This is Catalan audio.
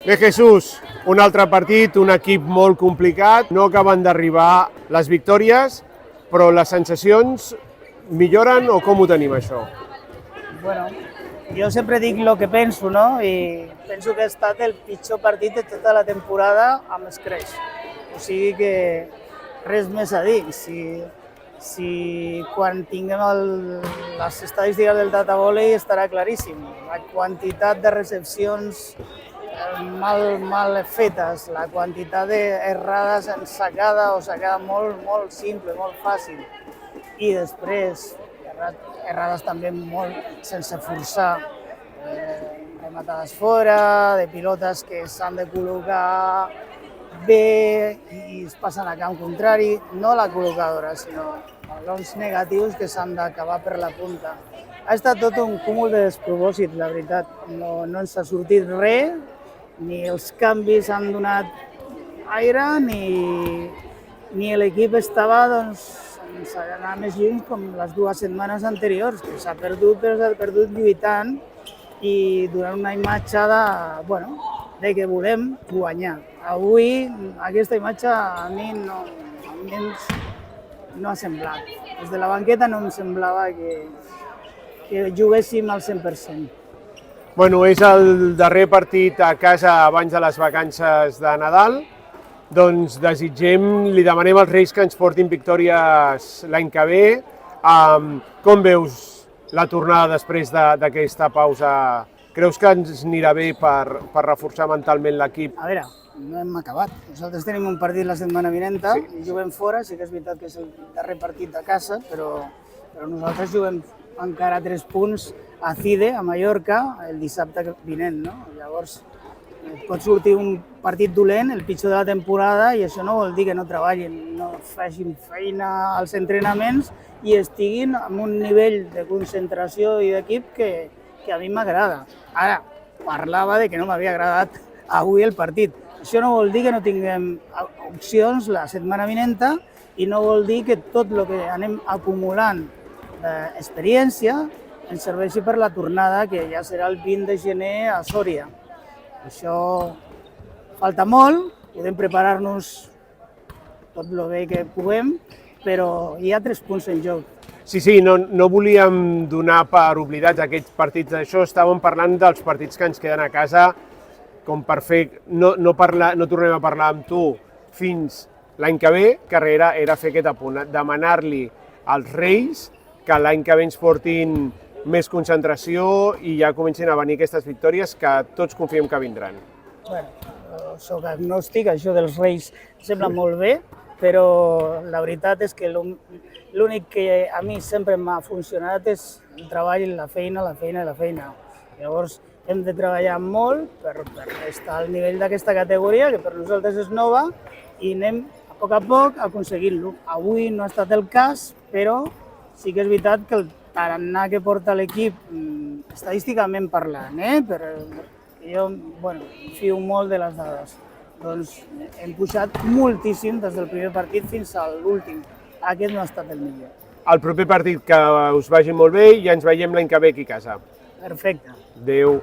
Bé, Jesús, un altre partit, un equip molt complicat, no acaben d'arribar les victòries, però les sensacions milloren o com ho tenim, això? Bueno, jo sempre dic el que penso, no? I penso que ha estat el pitjor partit de tota la temporada amb Scratch. O sigui que res més a dir. Si quan tinguem les estadístiques del data volley estarà claríssim. La quantitat de recepcions mal fetes, la quantitat d'errades en sacada o sacada molt simple, molt fàcil. I després, errades també molt sense forçar, rematades fora, de pilotes que s'han de col·locar bé i es passen a camp contrari, no la col·locadora, sinó balons negatius que s'han d'acabar per la punta. Ha estat tot un cúmul de despropòsits, la veritat. No ens ha sortit res, ni els canvis han donat aire, ni l'equip estava sense anar més lluny com les 2 setmanes anteriors, que s'ha perdut, però s'ha perdut lluitant i donant una imatge de que volem guanyar. Avui aquesta imatge a mi no ha semblat. Des de la banqueta no em semblava que juguéssim al 100%. Bueno, és el darrer partit a casa abans de les vacances de Nadal. Doncs li demanem als Reis que ens portin victòries l'any que ve. Com veus la tornada després d'aquesta pausa? Creus que ens anirà bé per reforçar mentalment l'equip? A veure, no hem acabat. Nosaltres tenim un partit la setmana vinenta i juguem fora. Sí que és veritat que és el darrer partit de casa, però nosaltres juguem encara 3 punts a CIDE, a Mallorca, el dissabte vinent, no? Llavors, pot sortir un partit dolent, el pitjor de la temporada, i això no vol dir que no treballin, no facin feina als entrenaments i estiguin amb un nivell de concentració i d'equip que a mi m'agrada. Ara, parlava de que no m'havia agradat avui el partit. Això no vol dir que no tinguem opcions la setmana vinenta i no vol dir que tot el que anem acumulant d'experiència ens serveixi per la tornada, que ja serà el 20 de gener a Sòria. Això falta molt, podem preparar-nos tot el bé que puguem, però hi ha 3 punts en joc. Sí, no volíem donar per oblidats aquests partits. Això estàvem parlant dels partits que ens queden a casa, com per fer, no tornem a parlar amb tu fins l'any que ve, que era fer aquest apunt, demanar-li als Reis que l'any que ve ens portin més concentració i ja comencin a venir aquestes victòries que tots confiem que vindran. Bueno, soc agnòstic, això dels Reis sembla molt bé, però la veritat és que l'únic que a mi sempre m'ha funcionat és el treball, la feina. Llavors hem de treballar molt per estar al nivell d'aquesta categoria, que per nosaltres és nova, i anem a poc aconseguint-lo. Avui no ha estat el cas, però sí que és veritat que el tarannà que porta l'equip, estadísticament parlant, jo fio molt de les dades. Doncs hem pujat moltíssim des del primer partit fins a l'últim. Aquest no ha estat el millor. El proper partit que us vagi molt bé i ens veiem l'any que ve aquí a casa. Perfecte. Adéu.